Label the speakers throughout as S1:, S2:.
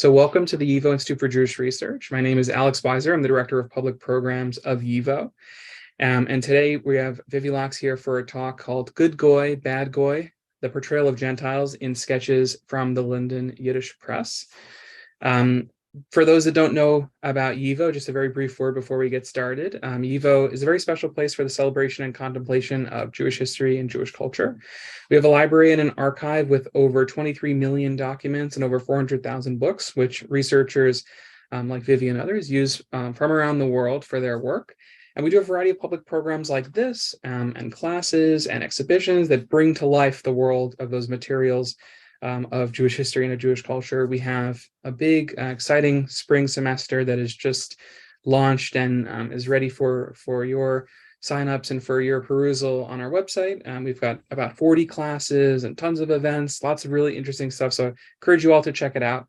S1: So welcome to the YIVO Institute for Jewish Research. My name is Alex Weiser. I'm the Director of Public Programs of YIVO. And today we have Vivi Laux here for a talk called Good Goy, Bad Goy, the Portrayal of Gentiles in Sketches from the London Yiddish Press. For those that don't know about YIVO, just a very brief word before we get started. YIVO is a very special place for the celebration and contemplation of Jewish history and Jewish culture. We have a library and an archive with over 23 million documents and over 400,000 books, which researchers like Vivi and others use from around the world for their work. And we do a variety of public programs like this and classes and exhibitions that bring to life the world of those materials of Jewish history and of Jewish culture. We have a big, exciting spring semester that is just launched and is ready for your signups and for your perusal on our website. We've got about 40 classes and tons of events, lots of really interesting stuff. So I encourage you all to check it out.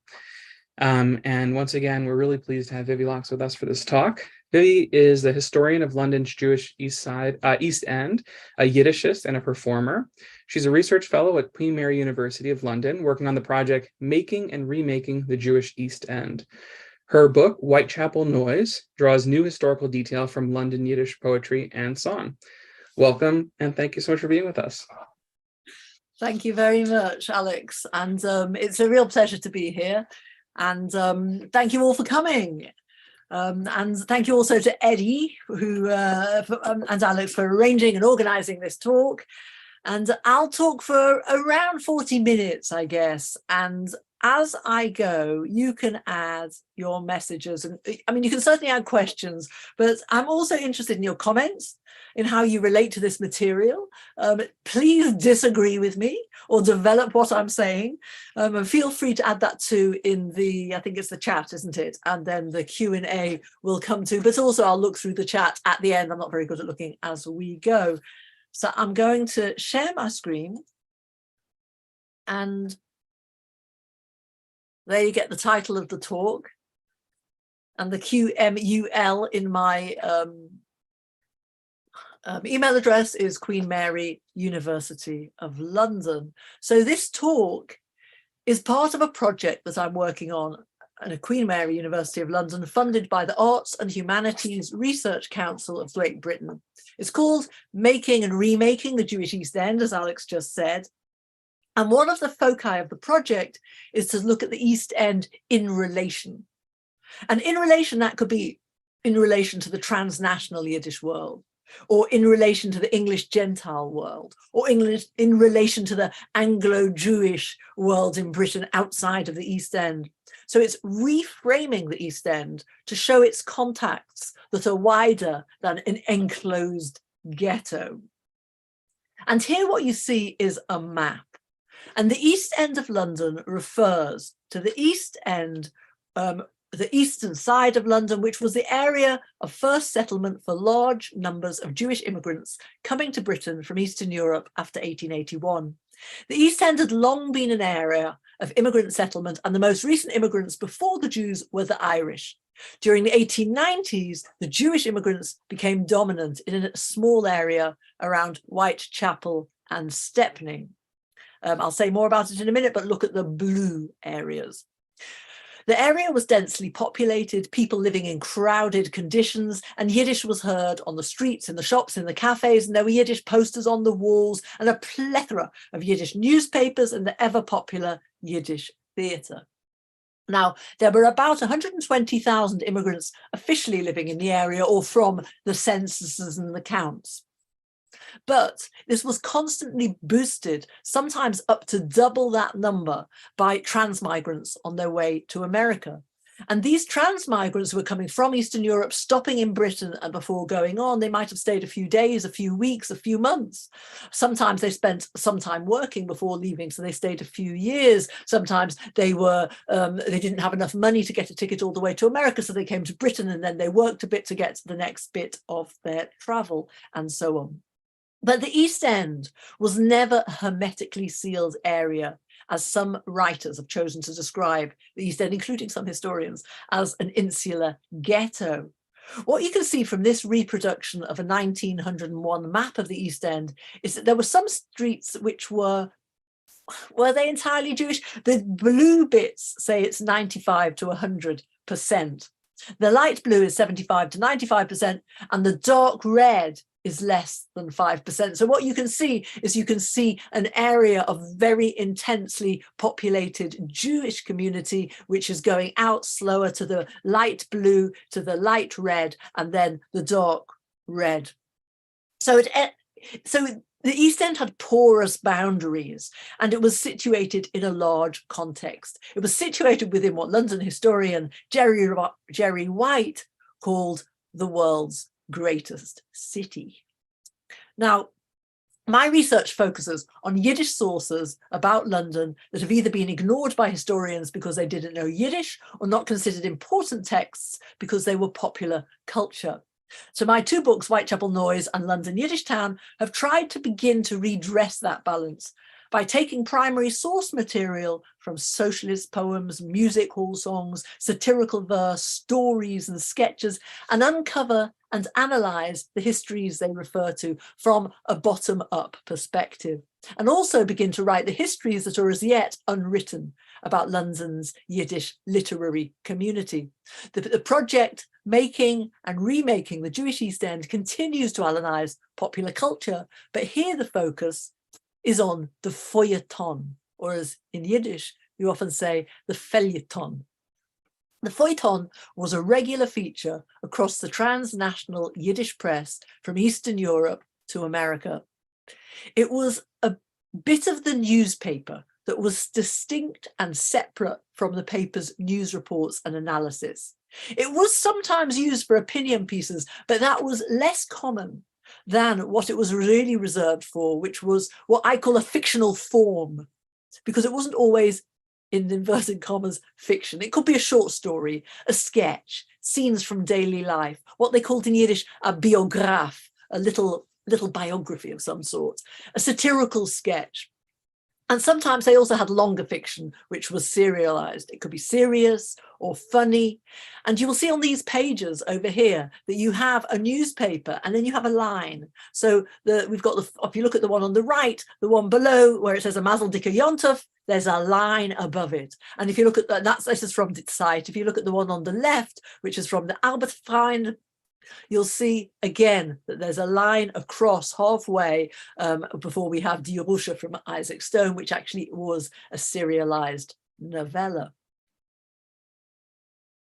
S1: And once again, we're really pleased to have Vivi Laux with us for this talk. Vivi is the historian of London's Jewish East End, a Yiddishist and a performer. She's a research fellow at Queen Mary University of London, working on the project Making and Remaking the Jewish East End. Her book, Whitechapel Noise, draws new historical detail from London Yiddish poetry and song. Welcome, and thank you so much for being with us.
S2: Thank you very much, Alex. And it's a real pleasure to be here. And thank you all for coming. And thank you also to Eddie and Alex for arranging and organizing this talk. And I'll talk for around 40 minutes, I guess. And as I go, you can add your messages. And I mean, you can certainly add questions, but I'm also interested in your comments, in how you relate to this material. Please disagree with me or develop what I'm saying. And feel free to add that too in the, I think it's the chat, isn't it? And then the Q&A will come to, but also I'll look through the chat at the end. I'm not very good at looking as we go. So I'm going to share my screen, and there you get the title of the talk and the QMUL in my email address is Queen Mary University of London. So this talk is part of a project that I'm working on at Queen Mary University of London, funded by the Arts and Humanities Research Council of Great Britain. It's called Making and Remaking the Jewish East End, as Alex just said. And one of the foci of the project is to look at the East End in relation. And in relation, that could be in relation to the transnational Yiddish world, or in relation to the English Gentile world, or in relation to the Anglo-Jewish world in Britain outside of the East End. So it's reframing the East End to show its contacts that are wider than an enclosed ghetto. And here what you see is a map. And the East End of London refers to the East End, the eastern side of London, which was the area of first settlement for large numbers of Jewish immigrants coming to Britain from Eastern Europe after 1881. The East End had long been an area of immigrant settlement, and the most recent immigrants before the Jews were the Irish. During the 1890s, the Jewish immigrants became dominant in a small area around Whitechapel and Stepney. I'll say more about it in a minute, but look at the blue areas. The area was densely populated, people living in crowded conditions, and Yiddish was heard on the streets, in the shops, in the cafes, and there were Yiddish posters on the walls and a plethora of Yiddish newspapers and the ever-popular Yiddish theatre. Now, there were about 120,000 immigrants officially living in the area or from the censuses and the counts. But this was constantly boosted, sometimes up to double that number, by transmigrants on their way to America. And these transmigrants were coming from Eastern Europe, stopping in Britain, and before going on, they might have stayed a few days, a few weeks, a few months. Sometimes they spent some time working before leaving, so they stayed a few years. Sometimes they didn't have enough money to get a ticket all the way to America, so they came to Britain, and then they worked a bit to get to the next bit of their travel, and so on. But the East End was never a hermetically sealed area, as some writers have chosen to describe the East End, including some historians, as an insular ghetto. What you can see from this reproduction of a 1901 map of the East End is that there were some streets which were Were they entirely Jewish? The blue bits say it's 95 to 100%. The light blue is 75 to 95%, and the dark red is less than 5%. So what you can see is you can see an area of very intensely populated Jewish community, which is going out slower to the light blue, to the light red, and then the dark red. So the East End had porous boundaries, and it was situated in a large context. It was situated within what London historian Jerry White called the world's greatest city. Now, my research focuses on Yiddish sources about London that have either been ignored by historians because they didn't know Yiddish, or not considered important texts because they were popular culture. So my two books, Whitechapel Noise and London Yiddish Town, have tried to begin to redress that balance by taking primary source material from socialist poems, music hall songs, satirical verse, stories and sketches, and uncover and analyse the histories they refer to from a bottom-up perspective, and also begin to write the histories that are as yet unwritten about London's Yiddish literary community. The project Making and Remaking the Jewish East End continues to analyse popular culture, but here the focus is on the feuilleton, or as in Yiddish, we often say the feuilleton. The feuilleton was a regular feature across the transnational Yiddish press from Eastern Europe to America. It was a bit of the newspaper that was distinct and separate from the paper's news reports and analysis. It was sometimes used for opinion pieces, but that was less common than what it was really reserved for, which was what I call a fictional form, because it wasn't always, in inverted commas, fiction. It could be a short story, a sketch, scenes from daily life, what they called in Yiddish a biograph, a little biography of some sort, a satirical sketch. And sometimes they also had longer fiction, which was serialized. It could be serious or funny. And you will see on these pages over here that you have a newspaper and then you have a line. So we've got, if you look at the one on the right, the one below where it says a Mazel Dika Yontov, there's a line above it. And if you look at that, this is from the site. If you look at the one on the left, which is from the Arbeitsfreien, you'll see again that there's a line across halfway before we have Die Rusche from Isaac Stone, which actually was a serialized novella.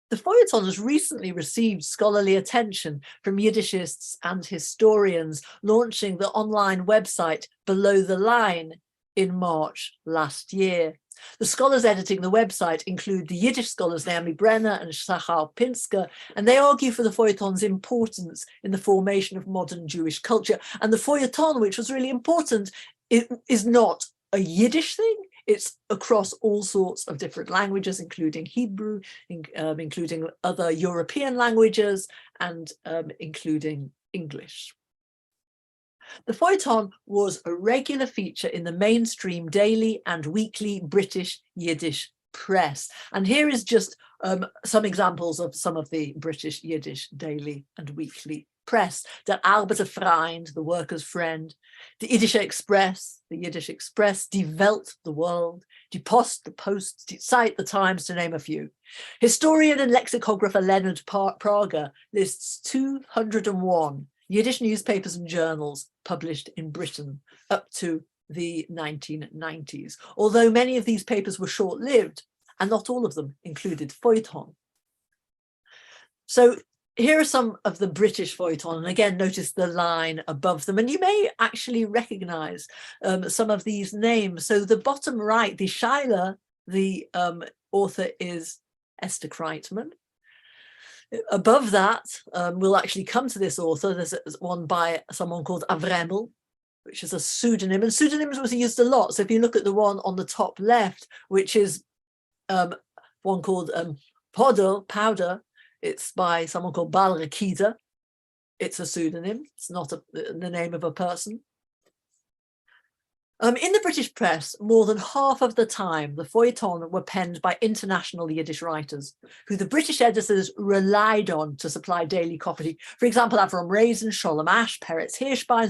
S2: The feuilleton has recently received scholarly attention from Yiddishists and historians, launching the online website Below the Line in March last year. The scholars editing the website include the Yiddish scholars Naomi Brenner and Shachar Pinsker, and they argue for the feuilleton's importance in the formation of modern Jewish culture. And the feuilleton, which was really important, it is not a Yiddish thing. It's across all sorts of different languages, including Hebrew, including other European languages, and including English. The feuilleton was a regular feature in the mainstream daily and weekly British Yiddish press. And here is just some examples of some of the British Yiddish daily and weekly press. Der Arbeiterfreund, the worker's friend, the Yiddish Express, Die Welt, the world, Die Post, the Post, Die Zeit, the Times, to name a few. Historian and lexicographer Leonard Prager lists 201 Yiddish newspapers and journals published in Britain up to the 1990s, although many of these papers were short-lived and not all of them included feuilleton. So here are some of the British feuilleton, and again, notice the line above them, and you may actually recognize some of these names. So the bottom right, the Schuyler, the author is Esther Kreitman. Above that, we'll actually come to this author. There's one by someone called Avremel, which is a pseudonym, and pseudonyms was used a lot. So if you look at the one on the top left, which is one called Powder, it's by someone called Bal Rakida. It's a pseudonym. It's not the name of a person. In the British press, more than half of the time, the feuilleton were penned by international Yiddish writers, who the British editors relied on to supply daily copy. For example, Avram Raisin, Sholem Asch, Peretz Hirschbein,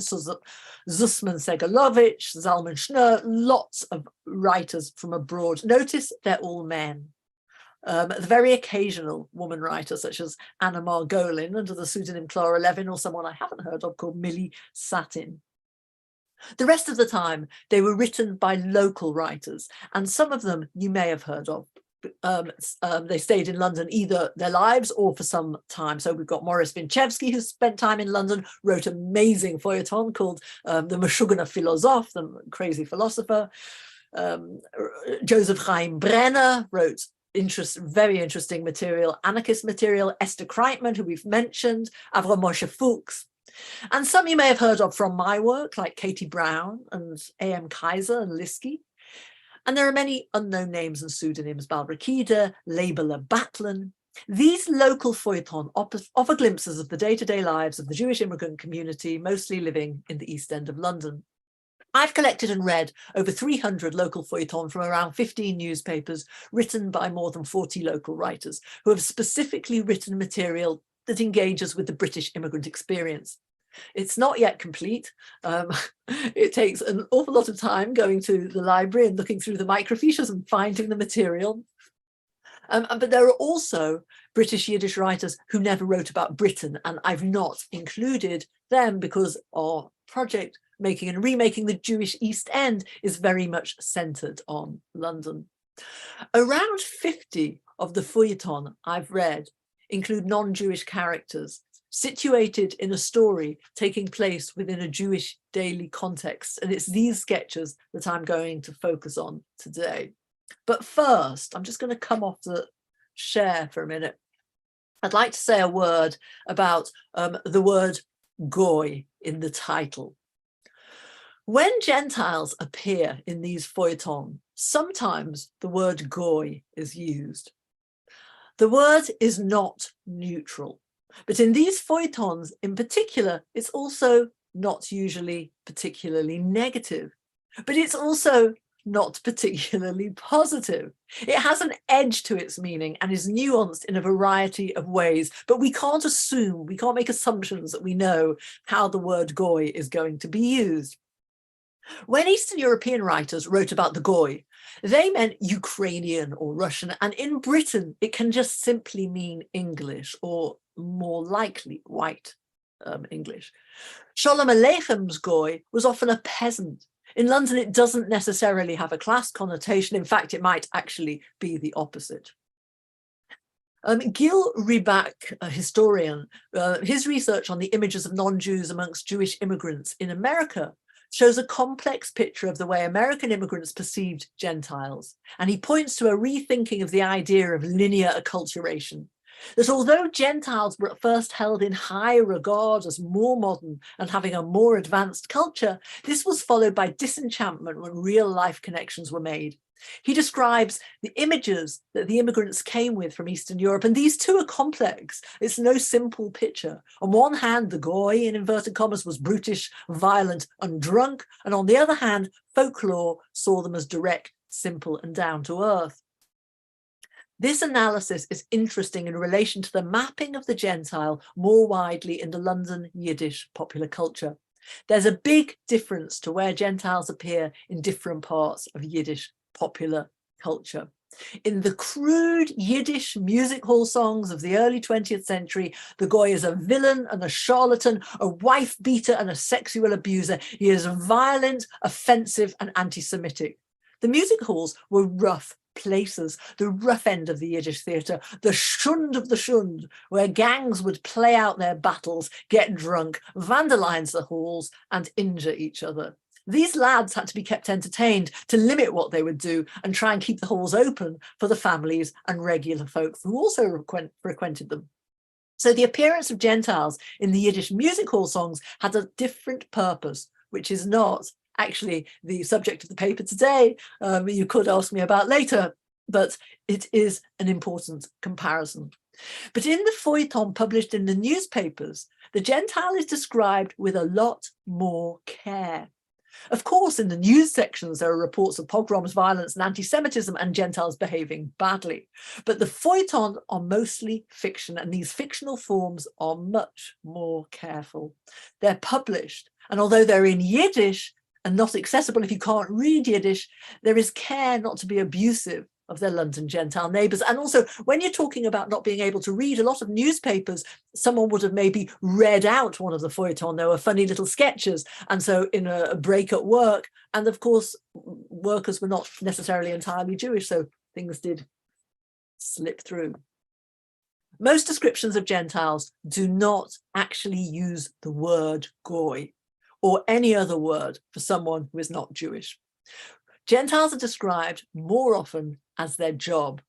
S2: Zussman Segalovich, Zalman Schnur, lots of writers from abroad. Notice they're all men. The very occasional woman writer, such as Anna Margolin, under the pseudonym Clara Levin, or someone I haven't heard of called Millie Satin. The rest of the time, they were written by local writers, and some of them you may have heard of. They stayed in London either their lives or for some time. So we've got Morris Vinchevsky, who spent time in London, wrote an amazing feuilleton called The Meshugana Philosoph, the crazy philosopher. Joseph Chaim Brenner wrote very interesting material, anarchist material. Esther Kreitman, who we've mentioned, Avram Moshe Fuchs. And some you may have heard of from my work, like Katie Brown and A.M. Kaiser and Liskey. And there are many unknown names and pseudonyms, Barbara Kida, Labeler Batlin. These local feuilleton offer glimpses of the day-to-day lives of the Jewish immigrant community, mostly living in the East End of London. I've collected and read over 300 local feuilleton from around 15 newspapers, written by more than 40 local writers, who have specifically written material that engages with the British immigrant experience. It's not yet complete. It takes an awful lot of time going to the library and looking through the microfiches and finding the material. But there are also British Yiddish writers who never wrote about Britain, and I've not included them because our project making and remaking the Jewish East End is very much centred on London. Around 50 of the feuilleton I've read include non-Jewish characters situated in a story taking place within a Jewish daily context. And it's these sketches that I'm going to focus on today. But first, I'm just going to come off the share for a minute. I'd like to say a word about the word goy in the title. When Gentiles appear in these feuilletons, sometimes the word goy is used. The word is not neutral, but in these feuilletons in particular, it's also not usually particularly negative, but it's also not particularly positive. It has an edge to its meaning and is nuanced in a variety of ways, but we can't make assumptions that we know how the word goy is going to be used. When Eastern European writers wrote about the goy, they meant Ukrainian or Russian, and in Britain, it can just simply mean English, or more likely white English. Sholem Aleichem's goy was often a peasant. In London, it doesn't necessarily have a class connotation. In fact, it might actually be the opposite. Gil Rybak, a historian, his research on the images of non-Jews amongst Jewish immigrants in America shows a complex picture of the way American immigrants perceived Gentiles. And he points to a rethinking of the idea of linear acculturation, that although Gentiles were at first held in high regard as more modern and having a more advanced culture, this was followed by disenchantment when real life connections were made. He describes the images that the immigrants came with from Eastern Europe, and these two are complex. It's no simple picture. On one hand, the goy, in inverted commas, was brutish, violent, and drunk, and on the other hand, folklore saw them as direct, simple, and down to earth. This analysis is interesting in relation to the mapping of the Gentile more widely in the London Yiddish popular culture. There's a big difference to where Gentiles appear in different parts of Yiddish popular culture. In the crude Yiddish music hall songs of the early 20th century, the goy is a villain and a charlatan, a wife beater and a sexual abuser. He is violent, offensive, and anti-Semitic. The music halls were rough places, the rough end of the Yiddish theatre, the shund of the shund, where gangs would play out their battles, get drunk, vandalise the halls, and injure each other. These lads had to be kept entertained to limit what they would do and try and keep the halls open for the families and regular folk who also frequented them. So the appearance of Gentiles in the Yiddish music hall songs had a different purpose, which is not actually the subject of the paper today. You could ask me about later, but it is an important comparison. But in the feuilleton published in the newspapers, the Gentile is described with a lot more care. Of course, in the news sections, there are reports of pogroms, violence, and anti-Semitism, and Gentiles behaving badly. But the feuilleton are mostly fiction, and these fictional forms are much more careful. They're published, and although they're in Yiddish and not accessible if you can't read Yiddish, there is care not to be abusive of their London Gentile neighbours. And also, when you're talking about not being able to read, a lot of newspapers, someone would have maybe read out one of the feuilleton. There were funny little sketches. And so in a break at work, and of course, workers were not necessarily entirely Jewish, so things did slip through. Most descriptions of Gentiles do not actually use the word goy or any other word for someone who is not Jewish. Gentiles are described more often as their job.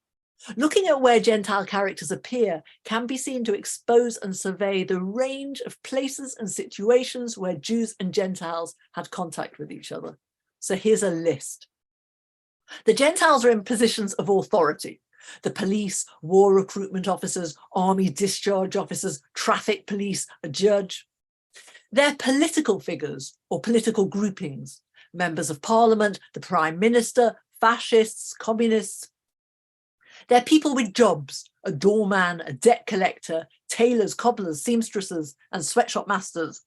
S2: Looking at where Gentile characters appear can be seen to expose and survey the range of places and situations where Jews and Gentiles had contact with each other. So here's a list. The Gentiles are in positions of authority. The police, war recruitment officers, army discharge officers, traffic police, a judge. They're political figures or political groupings. Members of parliament, the prime minister, fascists, communists. They're people with jobs, a doorman, a debt collector, tailors, cobblers, seamstresses, and sweatshop masters.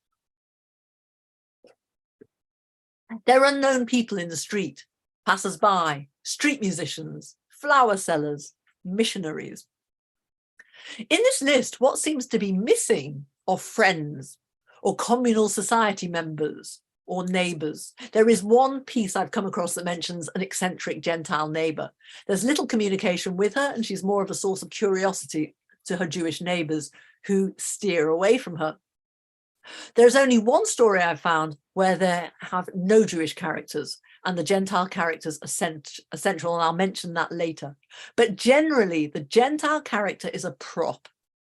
S2: They're unknown people in the street, passers-by, street musicians, flower sellers, missionaries. In this list, what seems to be missing are friends or communal society members, or neighbours. There is one piece I've come across that mentions an eccentric Gentile neighbour. There's little communication with her, and she's more of a source of curiosity to her Jewish neighbours who steer away from her. There's only one story I've found where there have no Jewish characters, and the Gentile characters are central, and I'll mention that later. But generally, the Gentile character is a prop,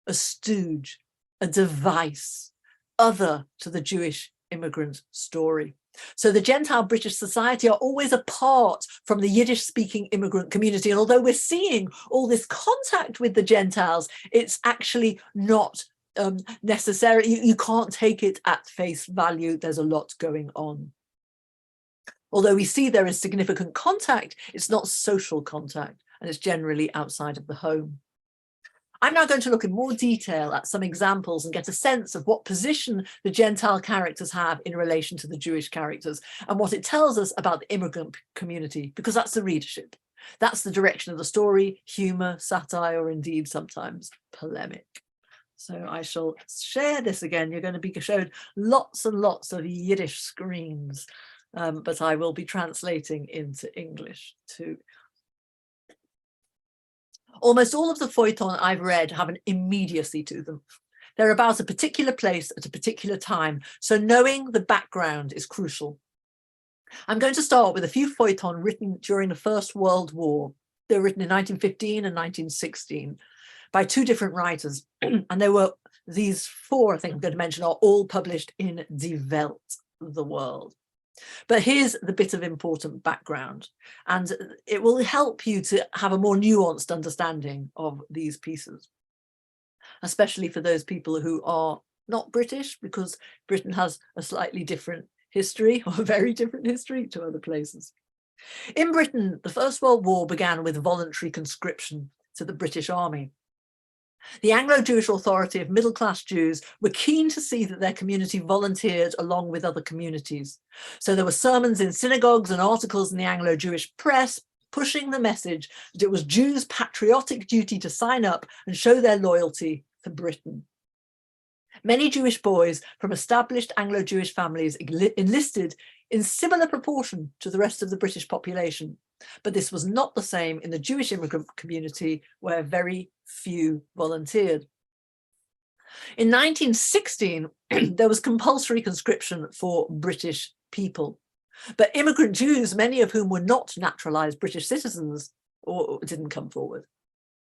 S2: a stooge, a device, other to the Jewish immigrant story. So the Gentile British society are always apart from the Yiddish-speaking immigrant community. And although we're seeing all this contact with the Gentiles, it's actually not necessary. You can't take it at face value. There's a lot going on. Although we see there is significant contact, it's not social contact, and it's generally outside of the home. I'm now going to look in more detail at some examples and get a sense of what position the Gentile characters have in relation to the Jewish characters and what it tells us about the immigrant community, because that's the readership. That's the direction of the story, humour, satire, or indeed sometimes polemic. So I shall share this again. You're going to be showed lots and lots of Yiddish screens, but I will be translating into English too. Almost all of the feuilleton I've read have an immediacy to them. They're about a particular place at a particular time, so knowing the background is crucial. I'm going to start with a few feuilleton written during the First World War. They were written in 1915 and 1916 by two different writers, and there were these four, I think I'm going to mention, are all published in Die Welt, the world. But here's the bit of important background, and it will help you to have a more nuanced understanding of these pieces, especially for those people who are not British, because Britain has a slightly different history, or a very different history to other places. In Britain, the First World War began with voluntary conscription to the British Army. The Anglo-Jewish Authority of middle-class Jews were keen to see that their community volunteered along with other communities. So there were sermons in synagogues and articles in the Anglo-Jewish press pushing the message that it was Jews' patriotic duty to sign up and show their loyalty to Britain. Many Jewish boys from established Anglo-Jewish families enlisted in similar proportion to the rest of the British population. But this was not the same in the Jewish immigrant community, where very few volunteered. In 1916, there was compulsory conscription for British people. But immigrant Jews, many of whom were not naturalised British citizens, or didn't come forward.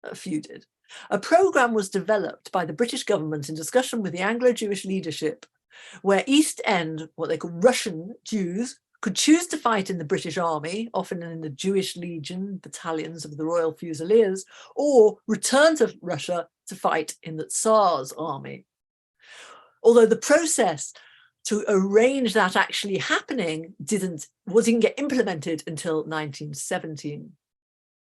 S2: A few did. A programme was developed by the British government in discussion with the Anglo-Jewish leadership, where East End, what they call Russian Jews, could choose to fight in the British Army, often in the Jewish Legion battalions of the Royal Fusiliers, or return to Russia to fight in the Tsar's army. Although the process to arrange that actually happening didn't get implemented until 1917.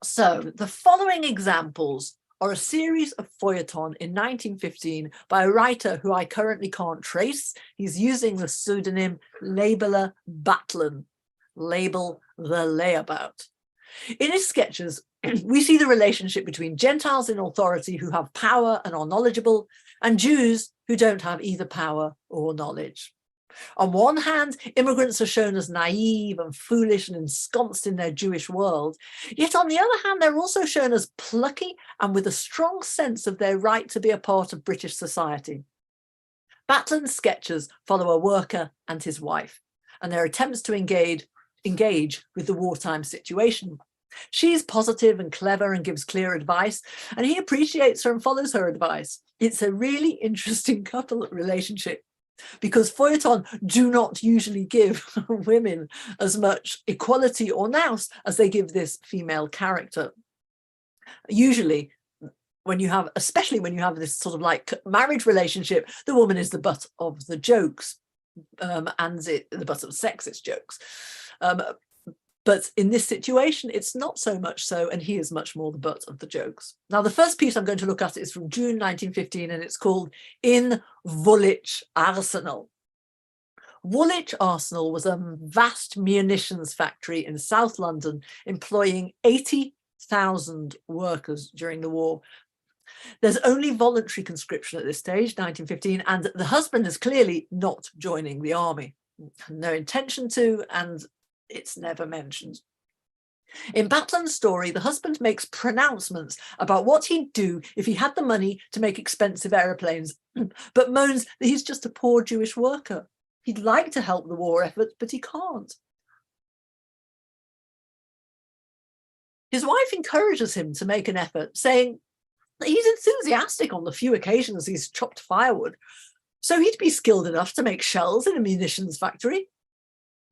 S2: So the following examples are a series of feuilleton in 1915 by a writer who I currently can't trace. He's using the pseudonym Labeler Battlen, label the layabout. In his sketches, we see the relationship between Gentiles in authority who have power and are knowledgeable, and Jews who don't have either power or knowledge. On one hand, immigrants are shown as naive and foolish and ensconced in their Jewish world. Yet on the other hand, they're also shown as plucky and with a strong sense of their right to be a part of British society. Batlin's sketches follow a worker and his wife, and their attempts to engage with the wartime situation. She's positive and clever and gives clear advice, and he appreciates her and follows her advice. It's a really interesting couple relationship, because feuilleton do not usually give women as much equality or nous as they give this female character. Usually, especially when you have this sort of like marriage relationship, the woman is the butt of the jokes, and the butt of sexist jokes. But in this situation, it's not so much so, and he is much more the butt of the jokes. Now, the first piece I'm going to look at is from June 1915, and it's called In Woolwich Arsenal. Woolwich Arsenal was a vast munitions factory in South London, employing 80,000 workers during the war. There's only voluntary conscription at this stage, 1915, and the husband is clearly not joining the army. No intention to, and it's never mentioned. In Batlin's story, the husband makes pronouncements about what he'd do if he had the money to make expensive aeroplanes, but moans that he's just a poor Jewish worker. He'd like to help the war effort, but he can't. His wife encourages him to make an effort, saying that he's enthusiastic on the few occasions he's chopped firewood, so he'd be skilled enough to make shells in a munitions factory.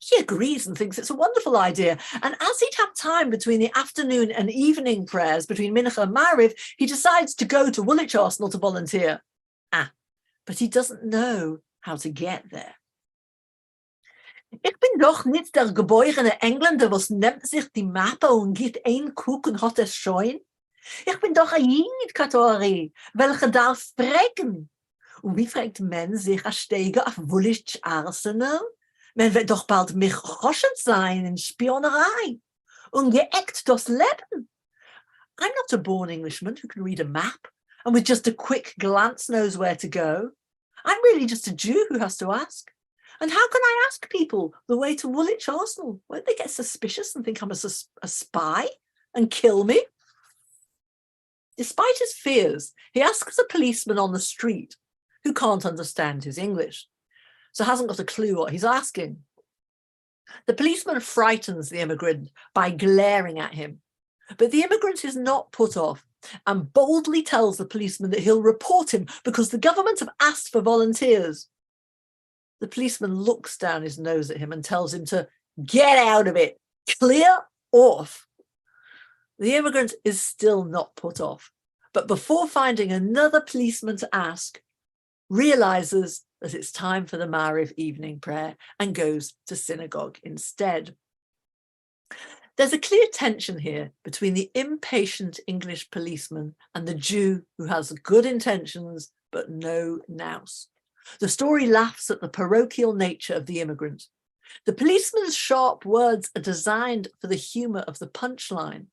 S2: He agrees and thinks it's a wonderful idea. And as he'd have time between the afternoon and evening prayers between Mincha and Mariv, he decides to go to Woolwich Arsenal to volunteer. But he doesn't know how to get there. Ich bin doch nicht der geborene Engländer, was nimmt sich die Mappe und geht ein Kuck und hat es schon. Ich bin doch ein Jid, Katori, welcher darf fragen. Und wie fragt man sich als Steiger auf Woolwich Arsenal? Man wird doch bald michoschend sein in Spionerei und geeckt durchs Leben. I'm not a born Englishman who can read a map and with just a quick glance knows where to go. I'm really just a Jew who has to ask. And how can I ask people the way to Woolwich Arsenal? Won't they get suspicious and think I'm a spy and kill me? Despite his fears, he asks a policeman on the street who can't understand his English, so hasn't got a clue what he's asking. The policeman frightens the immigrant by glaring at him, but the immigrant is not put off and boldly tells the policeman that he'll report him because the government have asked for volunteers. The policeman looks down his nose at him and tells him to get out of it, clear off. The immigrant is still not put off, but before finding another policeman to ask, realizes that it's time for the Mariv evening prayer and goes to synagogue instead. There's a clear tension here between the impatient English policeman and the Jew who has good intentions but no nous. The story laughs at the parochial nature of the immigrant. The policeman's sharp words are designed for the humour of the punchline.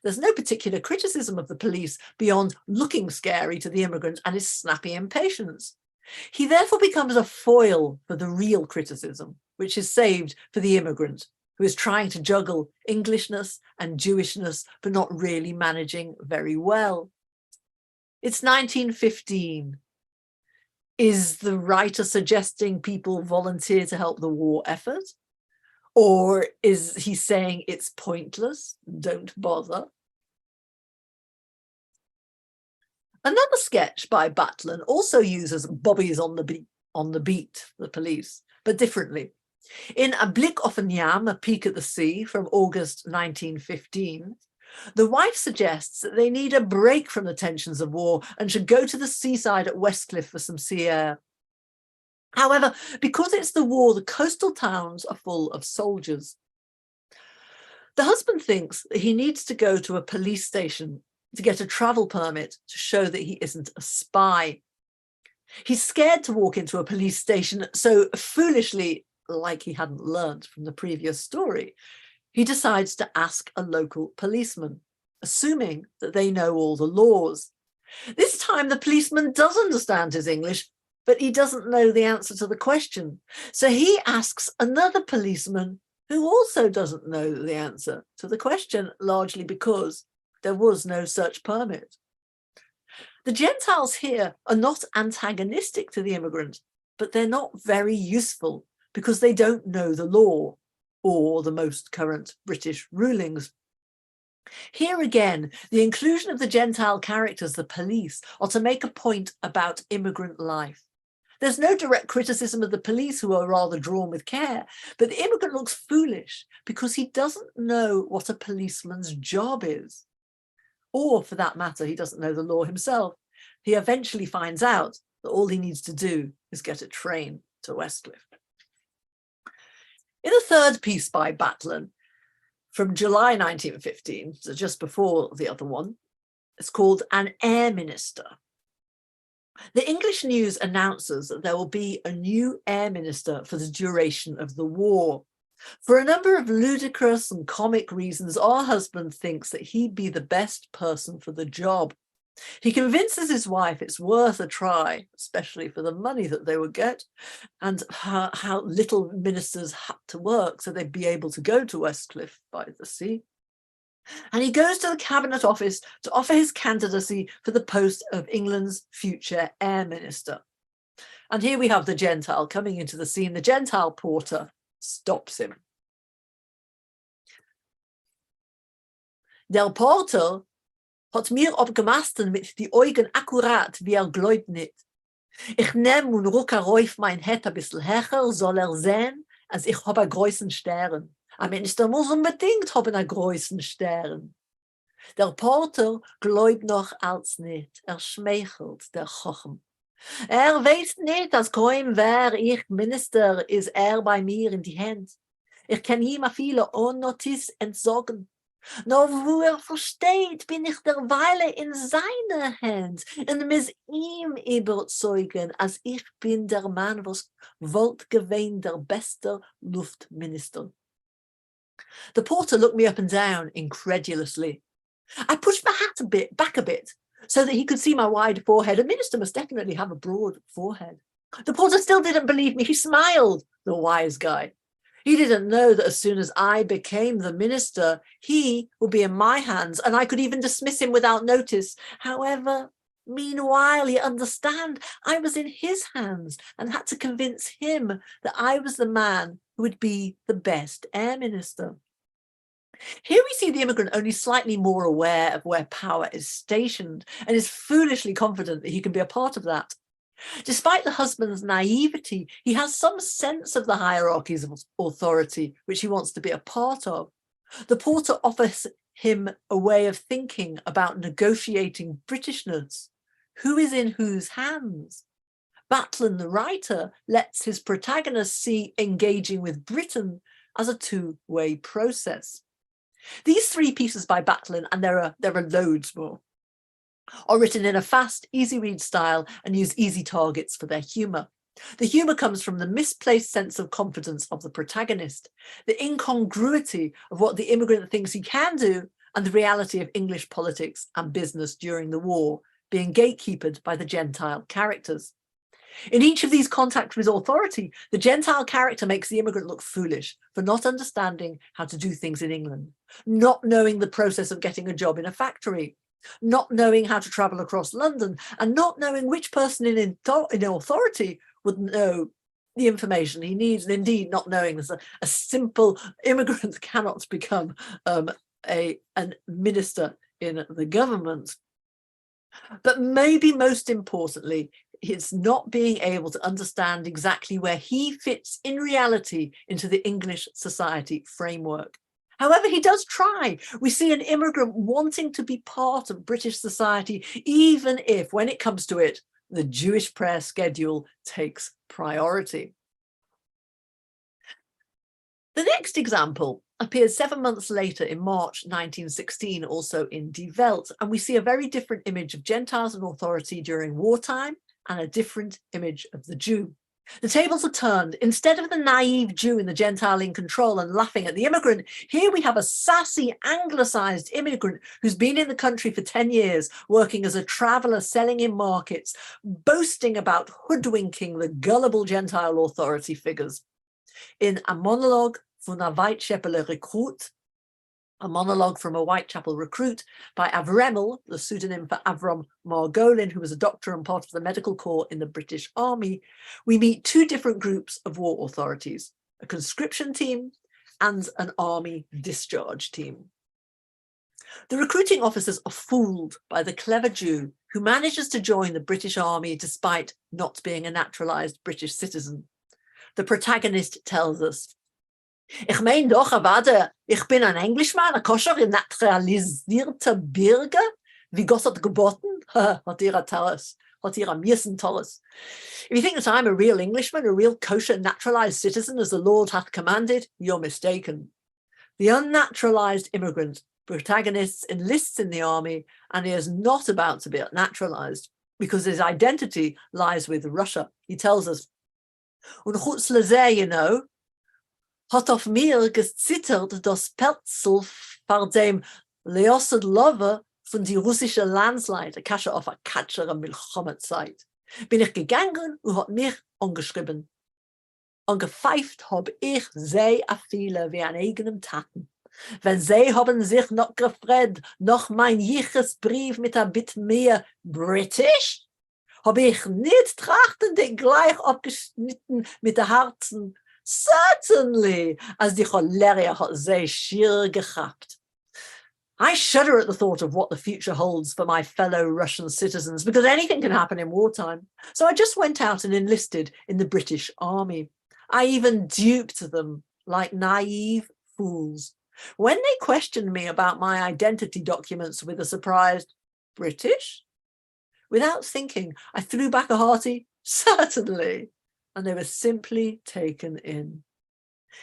S2: There's no particular criticism of the police beyond looking scary to the immigrant and his snappy impatience. He therefore becomes a foil for the real criticism, which is saved for the immigrant, who is trying to juggle Englishness and Jewishness, but not really managing very well. It's 1915. Is the writer suggesting people volunteer to help the war effort? Or is he saying it's pointless? Don't bother. Another sketch by Batlin also uses bobbies on the beat, the police, but differently. In A Blick auf een Yam, A Peek at the Sea, from August 1915, the wife suggests that they need a break from the tensions of war and should go to the seaside at Westcliff for some sea air. However, because it's the war, the coastal towns are full of soldiers. The husband thinks that he needs to go to a police station to get a travel permit to show that he isn't a spy. He's scared to walk into a police station, so foolishly, like he hadn't learnt from the previous story, he decides to ask a local policeman, assuming that they know all the laws. This time the policeman does understand his English, but he doesn't know the answer to the question. So he asks another policeman who also doesn't know the answer to the question, largely because there was no such permit. The Gentiles here are not antagonistic to the immigrant, but they're not very useful because they don't know the law or the most current British rulings. Here again, the inclusion of the Gentile characters, the police, are to make a point about immigrant life. There's no direct criticism of the police, who are rather drawn with care, but the immigrant looks foolish because he doesn't know what a policeman's job is. Or, for that matter, he doesn't know the law himself. He eventually finds out that all he needs to do is get a train to Westcliff. In a third piece by Batlin, from July 1915, so just before the other one, it's called An Air Minister. The English news announces that there will be a new air minister for the duration of the war. For a number of ludicrous and comic reasons, our husband thinks that he'd be the best person for the job. He convinces his wife it's worth a try, especially for the money that they would get, and how little ministers had to work so they'd be able to go to Westcliff by the sea. And he goes to the Cabinet Office to offer his candidacy for the post of England's future Air Minister. And here we have the Gentile coming into the scene. The Gentile porter stops him. Der Porter hat mir abgemasten mit die Augen akkurat, wie gläubt nicht. Ich nehm und ruck rauf mein Hett ein bisschen höher, soll sehen, als ich hab a größen Stern. Ein Minister muss unbedingt haben a größen Stern. Der Porter gläubt noch als nicht, schmeichelt der Chochem. Weiß nicht, als kaum wär ich Minister, ist bei mir in die Hand. Ich kann ihm a viele Notiz entsorgen. No, wo versteht, bin ich derweile in seiner Hand und muss ihm überzeugen, als ich bin der Mann, was wollt gewähnt der beste Luftminister. The porter looked me up and down incredulously. I pushed my hat back a bit, so that he could see my wide forehead. A minister must definitely have a broad forehead. The porter still didn't believe me. He smiled, the wise guy. He didn't know that as soon as I became the minister, he would be in my hands, and I could even dismiss him without notice. However, meanwhile, you understand, I was in his hands and had to convince him that I was the man who would be the best air minister. Here we see the immigrant only slightly more aware of where power is stationed and is foolishly confident that he can be a part of that. Despite the husband's naivety, he has some sense of the hierarchies of authority which he wants to be a part of. The porter offers him a way of thinking about negotiating Britishness. Who is in whose hands? Batlin, the writer, lets his protagonist see engaging with Britain as a two-way process. These three pieces by Batlin, and there are loads more, are written in a fast, easy read style and use easy targets for their humour. The humour comes from the misplaced sense of confidence of the protagonist, the incongruity of what the immigrant thinks he can do, and the reality of English politics and business during the war being gatekeepered by the Gentile characters. In each of these contacts with authority, the Gentile character makes the immigrant look foolish for not understanding how to do things in England, not knowing the process of getting a job in a factory, not knowing how to travel across London, and not knowing which person in authority would know the information he needs, and indeed not knowing that a simple immigrant cannot become a minister in the government. But maybe most importantly, it's not being able to understand exactly where he fits in reality into the English society framework. However, he does try. We see an immigrant wanting to be part of British society, even if, when it comes to it, The Jewish prayer schedule takes priority. The next example appeared 7 months later in March 1916, also in Die Welt, and we see a very different image of Gentiles and authority during wartime and a different image of the Jew. The tables are turned. Instead of the naive Jew and the Gentile in control and laughing at the immigrant, here we have a sassy, anglicized immigrant who's been in the country for 10 years, working as a traveler, selling in markets, boasting about hoodwinking the gullible Gentile authority figures. In a monologue von a Whitechapel recruit, a monologue from a Whitechapel recruit by Avremel, the pseudonym for Avram Margolin, who was a doctor and part of the medical corps in the British Army, we meet two different groups of war authorities, a conscription team and an army discharge team. The recruiting officers are fooled by the clever Jew who manages to join the British Army despite not being a naturalized British citizen. The protagonist tells us, "Ich mein doch, warte, ich bin ein Englishman, ein koscher naturalisierter Bürger, wie Gott hat geboten, hat ihr müssen tolles. If you think that I'm a real Englishman, a real kosher naturalized citizen as the Lord hath commanded, you're mistaken." The unnaturalized immigrant protagonist enlists in the army, and he is not about to be naturalized because his identity lies with Russia. He tells us, "Und chutz lezeh, you know, hat auf mir gezittert das Pelzel vor dem Leosad Lover von die russische Landsleute, kasche auf a katschere Milchommetzeit. Bin ich gegangen und hat mich angeschrieben. Angepfeift hab ich sie a viele wie an eigenem Taten. Wenn sie haben sich noch gefreut, noch mein jiches Brief mit a bit mehr British, hab ich nicht trachtend gleich abgeschnitten mit der Herzen. Certainly, as die Choleria hat sie schier gehabt. I shudder at the thought of what the future holds for my fellow Russian citizens, because anything can happen in wartime. So I just went out and enlisted in the British Army. I even duped them like naive fools. When they questioned me about my identity documents with a surprised British, without thinking, I threw back a hearty, certainly, and they were simply taken in.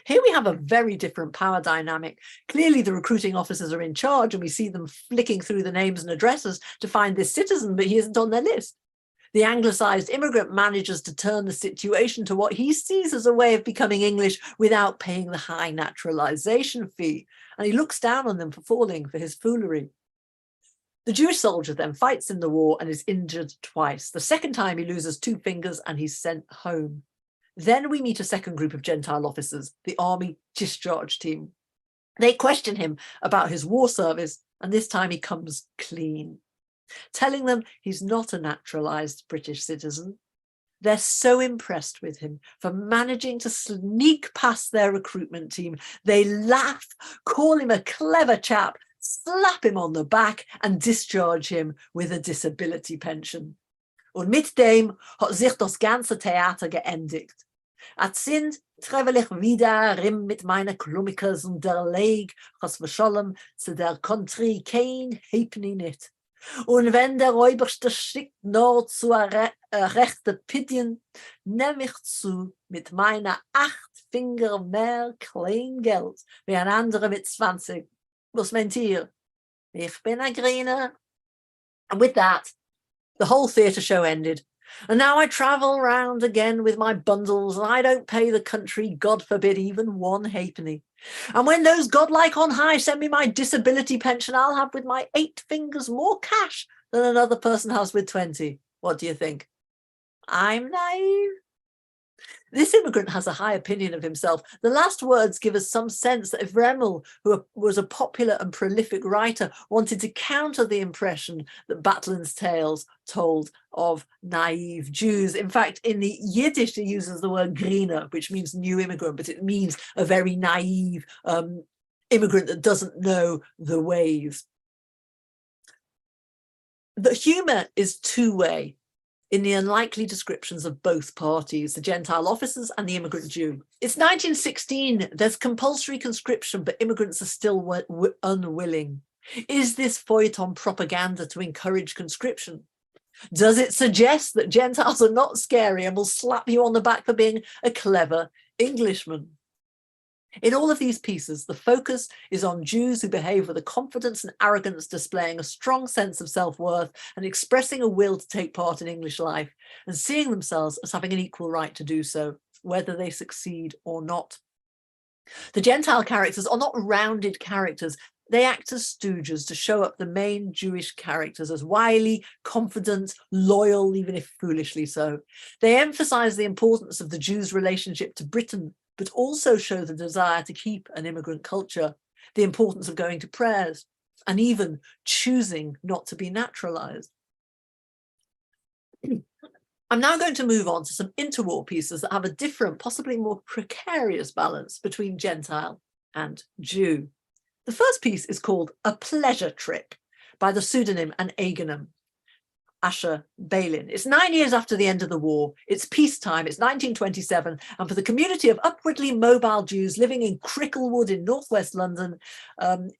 S2: Here we have a very different power dynamic. Clearly the recruiting officers are in charge and we see them flicking through the names and addresses to find this citizen, but he isn't on their list. The anglicized immigrant manages to turn the situation to what he sees as a way of becoming English without paying the high naturalization fee. And he looks down on them for falling for his foolery. The Jewish soldier then fights in the war and is injured twice. The second time he loses 2 fingers and he's sent home. Then we meet a second group of Gentile officers, the army discharge team. They question him about his war service, and this time he comes clean, telling them he's not a naturalized British citizen. They're so impressed with him for managing to sneak past their recruitment team. They laugh, call him a clever chap, slap him on the back and discharge him with a disability pension. Und mit dem hat sich das ganze Theater geendigt. At sind travel ich wieder mit meiner Klumikers und der Leg, chas verschollen zu der Country kein Halfpenny nicht. Und wenn der Räuberste schickt nur zu a rechte Pidien, nehm ich zu mit meiner 8 Finger mehr Kleingeld wie ein anderer mit 20. Was meint ihr? Ich bin ein Griener. And with that, the whole theatre show ended. And now I travel around again with my bundles and I don't pay the country, God forbid, even 1 halfpenny. And when those godlike on high send me my disability pension, I'll have with my 8 fingers more cash than another person has with 20. What do you think? I'm naive. This immigrant has a high opinion of himself. The last words give us some sense that if Vremel, who was a popular and prolific writer, wanted to counter the impression that Batlin's tales told of naive Jews. In fact, in the Yiddish, he uses the word griener, which means new immigrant, but it means a very naive immigrant that doesn't know the ways. The humor is two-way in the unlikely descriptions of both parties, the Gentile officers and the immigrant Jew. It's 1916, there's compulsory conscription, but immigrants are still unwilling. Is this feuilleton propaganda to encourage conscription? Does it suggest that Gentiles are not scary and will slap you on the back for being a clever Englishman? In all of these pieces, the focus is on Jews who behave with a confidence and arrogance, displaying a strong sense of self-worth and expressing a will to take part in English life and seeing themselves as having an equal right to do so, whether they succeed or not. The Gentile characters are not rounded characters. They act as stooges to show up the main Jewish characters as wily, confident, loyal, even if foolishly so. They emphasize the importance of the Jews' relationship to Britain, but also show the desire to keep an immigrant culture, the importance of going to prayers, and even choosing not to be naturalized. I'm now going to move on to some interwar pieces that have a different, possibly more precarious balance between Gentile and Jew. The first piece is called A Pleasure Trip by the pseudonym and agonym Asher Balin. It's 9 years after the end of the war. It's peacetime. It's 1927. And for the community of upwardly mobile Jews living in Cricklewood in northwest London,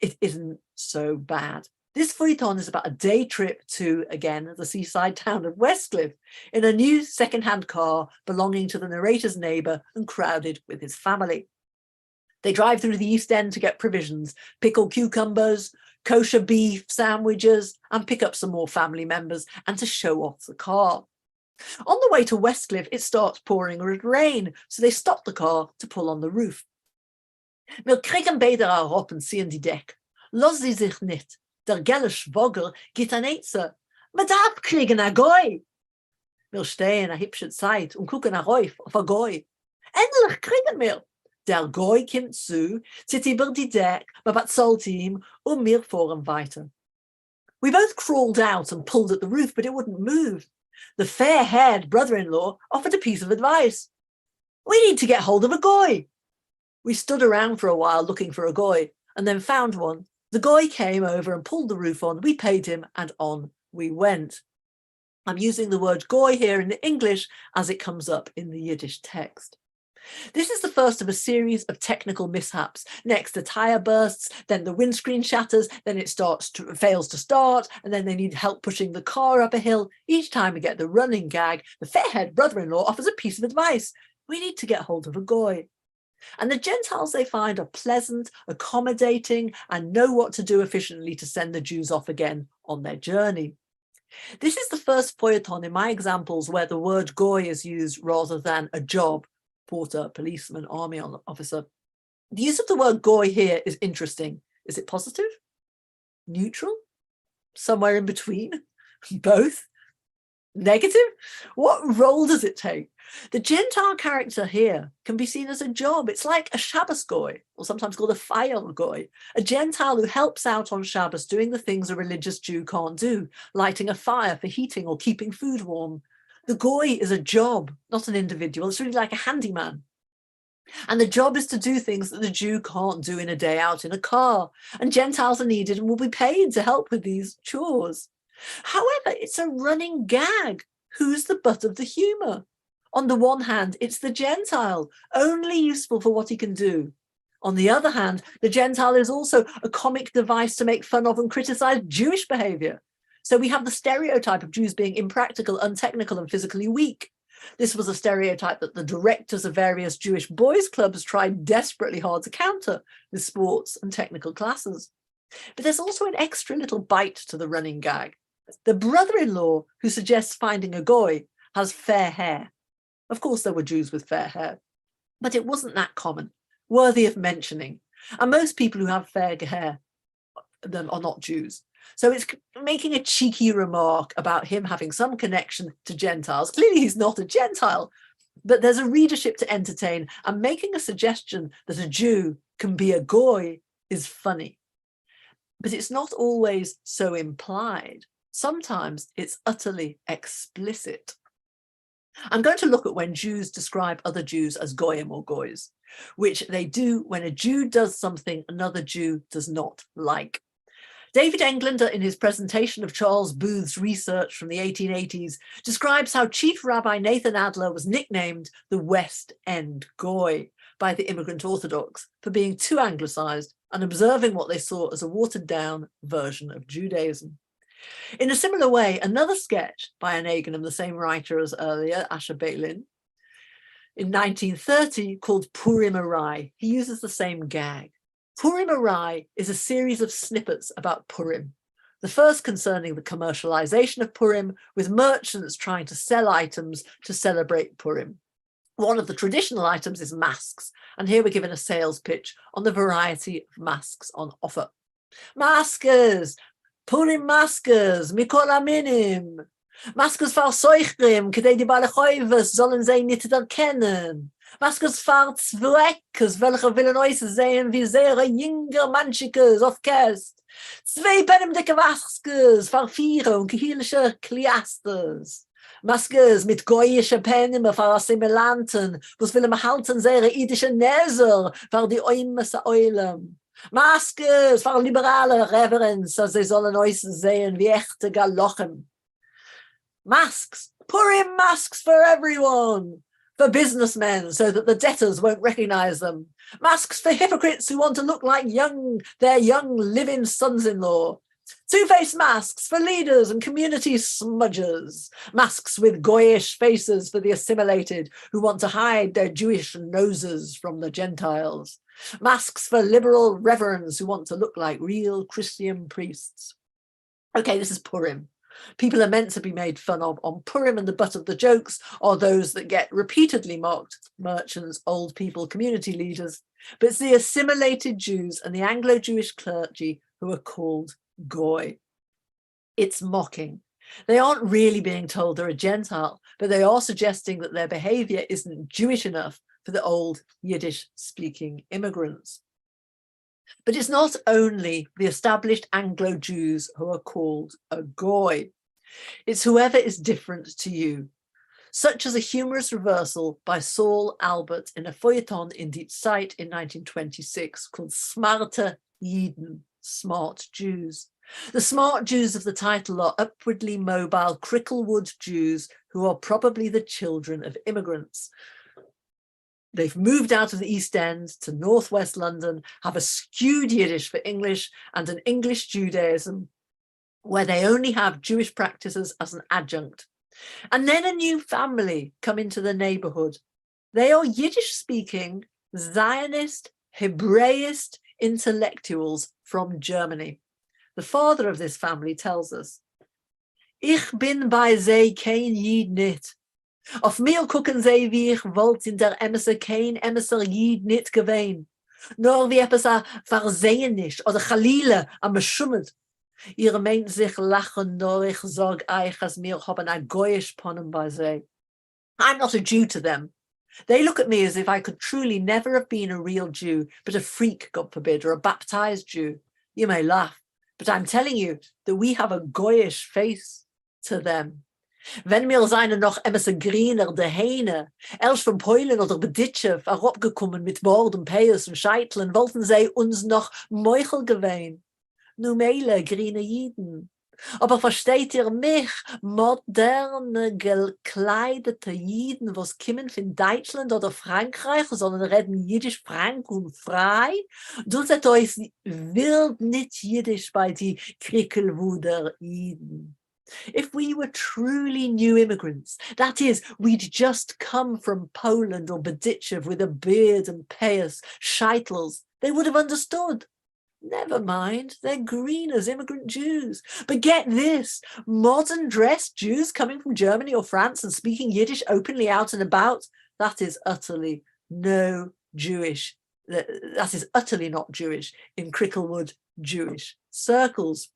S2: it isn't so bad. This feuilleton is about a day trip to, again, the seaside town of Westcliff in a new second-hand car belonging to the narrator's neighbour and crowded with his family. They drive through the East End to get provisions, pickled cucumbers, kosher beef sandwiches, and pick up some more family members and to show off the car. On the way to Westcliff, it starts pouring with rain, so they stop the car to pull on the roof. Wir kriegen beide herab und ziehen die Deck. Los sie sich nicht. Der gelle Schwager geht an Eitze. Man darf kriegen a Goy. Wir stehen a hübsche Zeit und gucken a Rauf auf a Goy. Endlich kriegen wir. Der Goy kommt zu, zieht über die Deck, man bezahlt ihm und wir fahren weiter. We both crawled out and pulled at the roof, but it wouldn't move. The fair-haired brother-in-law offered a piece of advice. We need to get hold of a Goy. We stood around for a while looking for a Goy and then found one. The Goy came over and pulled the roof on. We paid him and on we went. I'm using the word Goy here in the English as it comes up in the Yiddish text. This is the first of a series of technical mishaps. Next, the tyre bursts, then the windscreen shatters, then it fails to start, and then they need help pushing the car up a hill. Each time we get the running gag, the fair-haired brother-in-law offers a piece of advice. We need to get hold of a Goy. And the Gentiles they find are pleasant, accommodating, and know what to do efficiently to send the Jews off again on their journey. This is the first feuilleton in my examples where the word Goy is used rather than a job. Porter, policeman, army officer. The use of the word Goy here is interesting. Is it positive? Neutral? Somewhere in between? Both? Negative? What role does it take? The Gentile character here can be seen as a job. It's like a Shabbos Goy, or sometimes called a fayel Goy, a Gentile who helps out on Shabbos doing the things a religious Jew can't do, lighting a fire for heating or keeping food warm. The Goy is a job, not an individual. It's really like a handyman. And the job is to do things that the Jew can't do in a day out in a car. And Gentiles are needed and will be paid to help with these chores. However, it's a running gag. Who's the butt of the humour? On the one hand, it's the Gentile, only useful for what he can do. On the other hand, the Gentile is also a comic device to make fun of and criticise Jewish behaviour. So we have the stereotype of Jews being impractical, untechnical, and physically weak. This was a stereotype that the directors of various Jewish boys' clubs tried desperately hard to counter with sports and technical classes. But there's also an extra little bite to the running gag. The brother-in-law who suggests finding a Goy has fair hair. Of course, there were Jews with fair hair, but it wasn't that common, worthy of mentioning. And most people who have fair hair are not Jews. So it's making a cheeky remark about him having some connection to Gentiles. Clearly, he's not a Gentile, but there's a readership to entertain, and making a suggestion that a Jew can be a Goy is funny. But it's not always so implied. Sometimes it's utterly explicit. I'm going to look at when Jews describe other Jews as Goyim or Goys, which they do when a Jew does something another Jew does not like. David Englander, in his presentation of Charles Booth's research from the 1880s, describes how Chief Rabbi Nathan Adler was nicknamed the West End Goy by the immigrant Orthodox for being too anglicised and observing what they saw as a watered-down version of Judaism. In a similar way, another sketch by an Agan, the same writer as earlier, Asher Bailin, in 1930 called Purim Arai, he uses the same gag. Purim Arai is a series of snippets about Purim. The first concerning the commercialization of Purim, with merchants trying to sell items to celebrate Purim. One of the traditional items is masks, and here we're given a sales pitch on the variety of masks on offer. Maskers, Purim maskers, mikol aminim. Maskers far soichrim, kedei die Balechoives sollen sie nicht erkennen. Maskers far Zweckes, welche willen euch sehen wie sehr jünger Manschikes auf Käst. Zwei Penem dicke Maskers, far Viere und gehielische Kliasters. Maskers mit goyische Penem far Assimilanten, was willen halten sehr idische Näser, far die Oimes Eulem. Maskers far liberale Reverence, sie sollen euch sehen wie echte Galochem. Masks, Purim masks for everyone, for businessmen so that the debtors won't recognize them. Masks for hypocrites who want to look like their young live-in sons-in-law. Two-faced masks for leaders and community smudgers. Masks with goyish faces for the assimilated who want to hide their Jewish noses from the Gentiles. Masks for liberal reverends who want to look like real Christian priests. Okay, this is Purim. People are meant to be made fun of on Purim, and the butt of the jokes are those that get repeatedly mocked: merchants, old people, community leaders. But it's the assimilated Jews and the Anglo-Jewish clergy who are called goy. It's mocking. They aren't really being told they're a Gentile, but they are suggesting that their behavior isn't Jewish enough for the old Yiddish-speaking immigrants. But it's not only the established Anglo-Jews who are called a goy. It's whoever is different to you, such as a humorous reversal by Saul Albert in a feuilleton in Die Zeit in 1926 called Smarte Jiden, smart Jews. The smart Jews of the title are upwardly mobile Cricklewood Jews who are probably the children of immigrants. They've moved out of the East End to northwest London, have a skewed Yiddish for English and an English Judaism where they only have Jewish practices as an adjunct. And then a new family come into the neighborhood. They are Yiddish-speaking, Zionist, Hebraist intellectuals from Germany. The father of this family tells us, Ich bin bei sei kein Jid nit. Auf mir gucken sie, wie ich wollt in der Emser kein Emser Jid nit gewein. Nur wie etwas a Versehenisch oder Chalile am Beschummet. Ihr meint sich lachen, nur ich sag euch, als mir haben a goyish ponem bei sie. I'm not a Jew to them. They look at me as if I could truly never have been a real Jew, but a freak, God forbid, or a baptized Jew. You may laugh, but I'm telling you that we have a goyish face to them. Wenn wir seien noch emse griner de Heine, erst von Polen oder Beditsche, herabgekommen mit Borden, Peis und Scheiteln, wollten sie uns noch Meuchel gewähn. Nu meile grüne Jiden. Aber versteht ihr mich, moderne, gekleidete Jiden, was kommen von Deutschland oder Frankreich, sondern reden Jiddisch frank und frei? Du seid euch wild nicht Jiddisch bei die Krickelwuder Jiden. If we were truly new immigrants, that is, we'd just come from Poland or Berditchev with a beard and payas, scheitels, they would have understood. Never mind, they're green as immigrant Jews. But get this, modern dressed Jews coming from Germany or France and speaking Yiddish openly out and about, that is utterly no Jewish. That is utterly not Jewish in Cricklewood Jewish circles.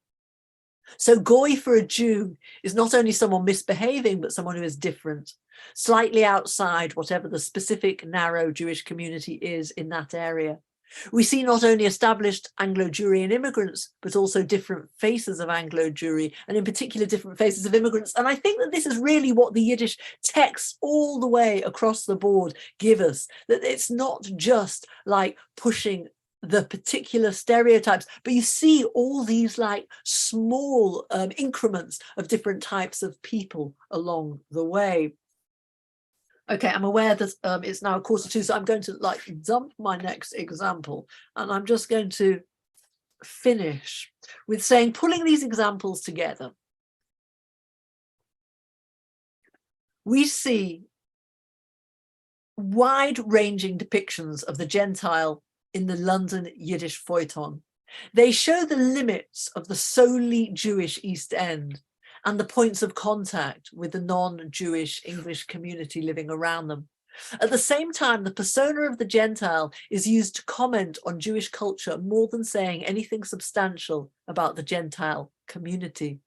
S2: So goy for a Jew is not only someone misbehaving, but someone who is different, slightly outside whatever the specific narrow Jewish community is in that area. We see not only established Anglo-Jewry immigrants, but also different faces of Anglo-Jewry, and in particular different faces of immigrants. And I think that this is really what the Yiddish texts all the way across the board give us, that it's not just like pushing the particular stereotypes, but you see all these like small increments of different types of people along the way. Okay, I'm aware that it's now 1:45, so I'm going to like dump my next example, and I'm just going to finish with saying, pulling these examples together, we see wide-ranging depictions of the Gentile in the London Yiddish feuilleton. They show the limits of the solely Jewish East End and the points of contact with the non-Jewish English community living around them. At the same time, the persona of the Gentile is used to comment on Jewish culture more than saying anything substantial about the Gentile community.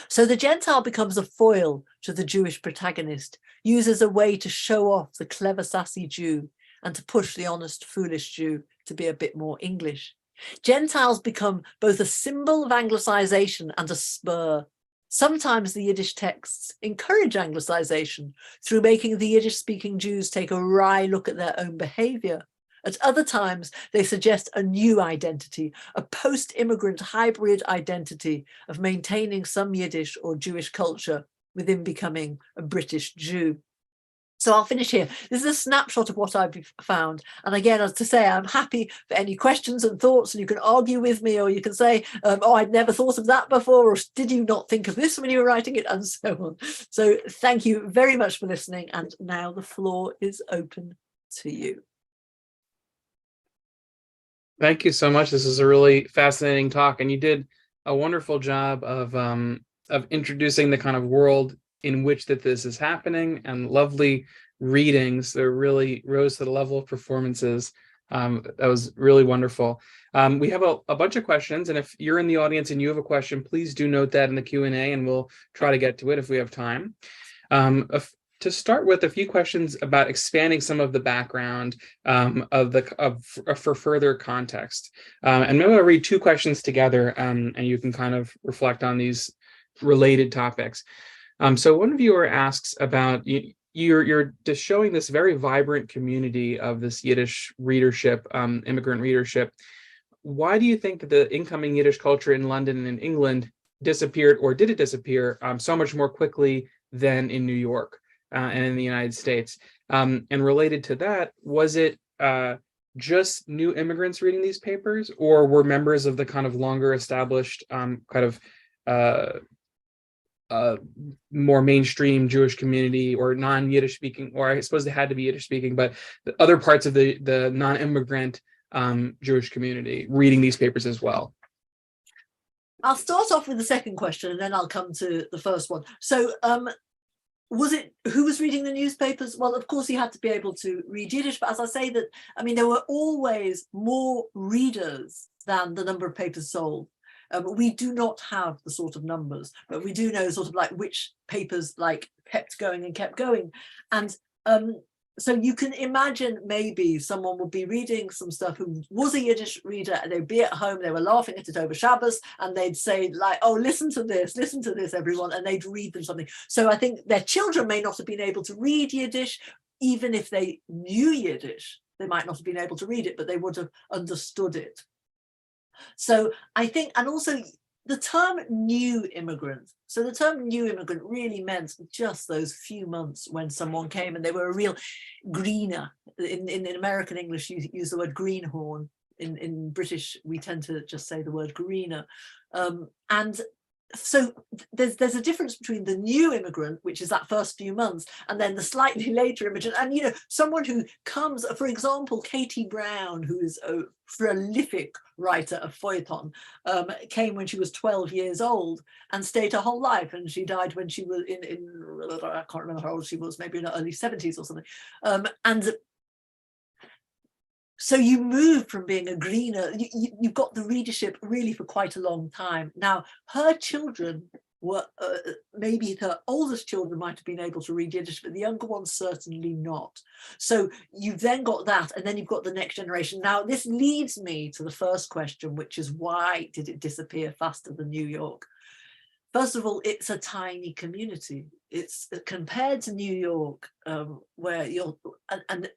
S2: So the Gentile becomes a foil to the Jewish protagonist, used as a way to show off the clever, sassy Jew and to push the honest, foolish Jew to be a bit more English. Gentiles become both a symbol of Anglicization and a spur. Sometimes the Yiddish texts encourage Anglicization through making the Yiddish-speaking Jews take a wry look at their own behavior. At other times, they suggest a new identity, a post-immigrant hybrid identity of maintaining some Yiddish or Jewish culture within becoming a British Jew. So I'll finish here. This is a snapshot of what I've found. And again, as to say, I'm happy for any questions and thoughts, and you can argue with me, or you can say, oh, I'd never thought of that before, or did you not think of this when you were writing it, and so on. So thank you very much for listening. And now the floor is open to you.
S1: Thank you so much. This is a really fascinating talk, and you did a wonderful job of introducing the kind of world in which this is happening, and lovely readings that really rose to the level of performances. That was really wonderful. We have a bunch of questions, and if you're in the audience and you have a question, please do note that in the Q&A, and we'll try to get to it if we have time. To start with, a few questions about expanding some of the background for further context. And maybe I'll read two questions together, and you can kind of reflect on these related topics. So one viewer asks about, you're just showing this very vibrant community of this Yiddish readership, immigrant readership. Why do you think that the incoming Yiddish culture in London and in England disappeared, or did it disappear so much more quickly than in New York? And in the United States. And related to that, was it just new immigrants reading these papers, or were members of the kind of longer established more mainstream Jewish community, or non-Yiddish speaking, or I suppose they had to be Yiddish speaking, but the other parts of the non-immigrant Jewish community reading these papers as well?
S2: I'll start off with the second question, and then I'll come to the first one. So was it who was reading the newspapers? Well, of course, you had to be able to read Yiddish, but as I say, that I mean, there were always more readers than the number of papers sold. We do not have the sort of numbers, but we do know sort of like which papers like kept going and kept going. And so you can imagine maybe someone would be reading some stuff who was a Yiddish reader, and they'd be at home, they were laughing at it over Shabbos, and they'd say like, oh, listen to this, everyone, and they'd read them something. So I think their children may not have been able to read Yiddish, even if they knew Yiddish. They might not have been able to read it, but they would have understood it. So I think, and also the term new immigrant. So the term new immigrant really meant just those few months when someone came and they were a real greener. In American English, you use the word greenhorn. In British, we tend to just say the word greener. And so there's a difference between the new immigrant, which is that first few months, and then the slightly later immigrant. And, you know, someone who comes, for example, Katie Brown, who is a prolific writer of feuilleton, came when she was 12 years old and stayed her whole life. And she died when she was I can't remember how old she was, maybe in her early 70s or something. And so you move from being a greener, you've got the readership really for quite a long time. Now, her children were, maybe her oldest children might have been able to read Yiddish, but the younger ones certainly not. So you've then got that, and then you've got the next generation. Now, this leads me to the first question, which is, why did it disappear faster than New York? First of all, it's a tiny community. It's compared to New York, where and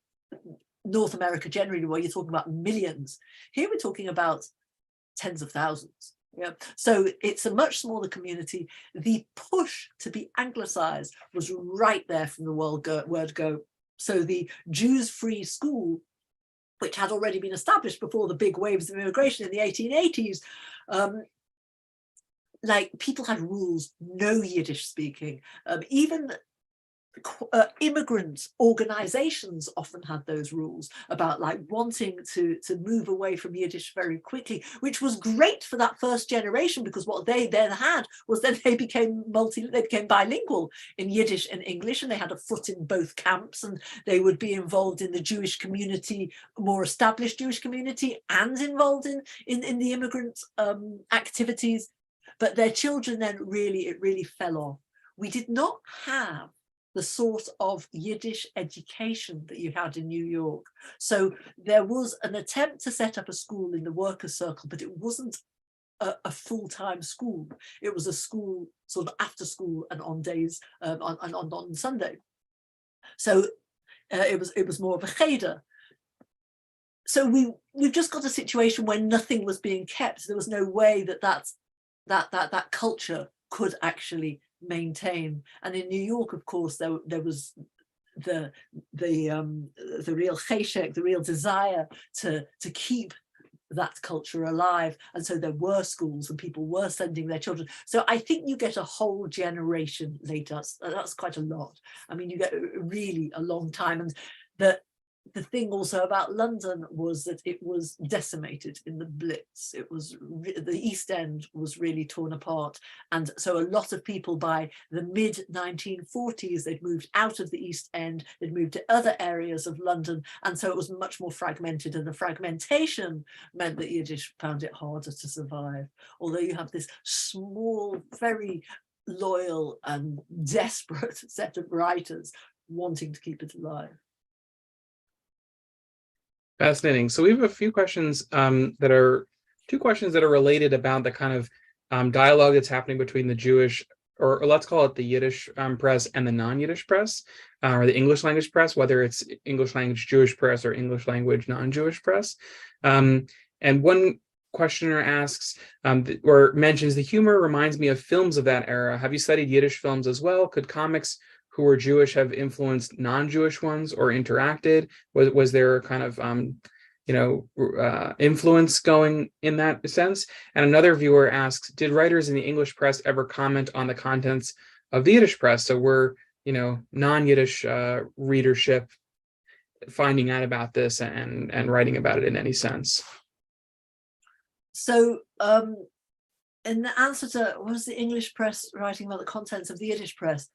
S2: North America generally, where you're talking about millions. Here we're talking about tens of thousands. Yeah, so it's a much smaller community. The push to be anglicized was right there from the word go. So the Jews free school which had already been established before the big waves of immigration in the 1880s. Like people had rules, no Yiddish speaking. Even immigrant organizations often had those rules about like wanting to move away from Yiddish very quickly, which was great for that first generation, because what they then had was then they became bilingual in Yiddish and English, and they had a foot in both camps, and they would be involved in the Jewish community, more established Jewish community, and involved in the immigrant activities. But their children then it really fell off. We did not have the sort of Yiddish education that you had in New York. So there was an attempt to set up a school in the workers' circle, but it wasn't a full-time school. It was a school sort of after school and on days, on Sunday. So it was more of a cheder. So we've just got a situation where nothing was being kept. There was no way that culture could actually maintain. And in New York, of course, there was the real cheshek, the real desire to keep that culture alive, and so there were schools and people were sending their children. So I think you get a whole generation later. That's quite a lot. I mean, you get really a long time. And the thing also about London was that it was decimated in the Blitz. It was the East End was really torn apart, and so a lot of people by the mid 1940s, they'd moved out of the East End, they'd moved to other areas of London, and so it was much more fragmented, and the fragmentation meant that Yiddish found it harder to survive. Although you have this small, very loyal and desperate set of writers wanting to keep it alive.
S1: Fascinating. So we have a few questions that are related about the kind of dialogue that's happening between the Jewish, or let's call it the Yiddish press, and the non-Yiddish press, or the English language press, whether it's English language Jewish press or English language non-Jewish press. And one questioner asks, or mentions, the humor reminds me of films of that era. Have you studied Yiddish films as well? Could comics who were Jewish have influenced non-Jewish ones or interacted? Was there a kind of influence going in that sense? And another viewer asks, did writers in the English press ever comment on the contents of the Yiddish press? So were non-Yiddish readership finding out about this and writing about it in any sense?
S2: So in the answer to, was the English press writing about the contents of the Yiddish press?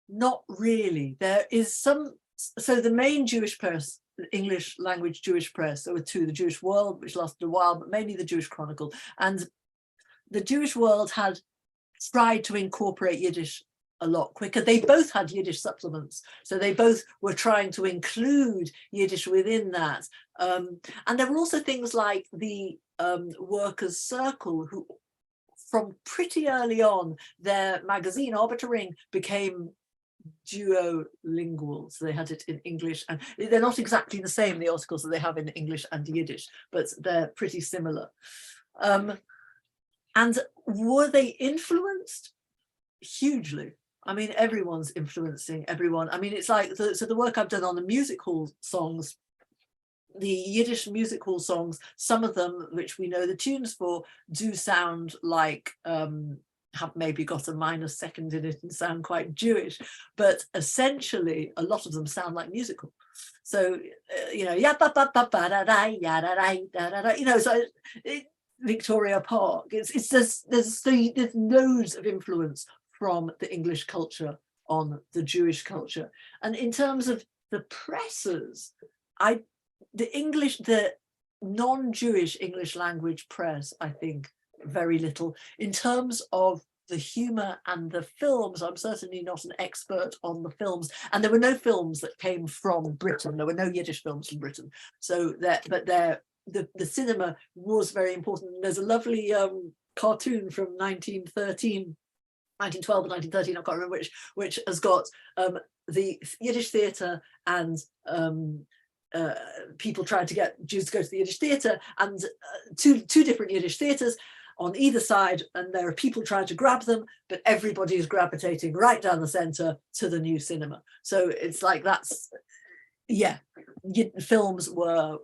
S2: Not really. There is some, so the main Jewish press, the English language Jewish press, there were two, the Jewish World, which lasted a while, but mainly the Jewish Chronicle. And the Jewish World had tried to incorporate Yiddish a lot quicker. They both had Yiddish supplements, so they both were trying to include Yiddish within that. And there were also things like the Workers' Circle, who from pretty early on, their magazine, Arbitering, became duolingual. So they had it in English, and they're not exactly the same, the articles that they have in English and Yiddish, but they're pretty similar. And were they influenced? Hugely. I mean, everyone's influencing everyone. I mean, it's like, so the work I've done on the music hall songs, the Yiddish music hall songs, some of them, which we know the tunes for, do sound like, have maybe got a minor second in it and sound quite Jewish, but essentially a lot of them sound like musical. So, so Victoria Park, it's just, there's loads of influence from the English culture on the Jewish culture. And in terms of the presses, the non-Jewish English language press, I think very little. In terms of the humor and the films, I'm certainly not an expert on the films, and there were no films that came from Britain. There were no Yiddish films from Britain. So the cinema was very important. There's a lovely cartoon from 1912 or 1913, I can't remember which has got the Yiddish theatre and people trying to get Jews to go to the Yiddish theatre, and two different Yiddish theatres, on either side, and there are people trying to grab them, but everybody is gravitating right down the center to the new cinema. So it's like that's, yeah, films were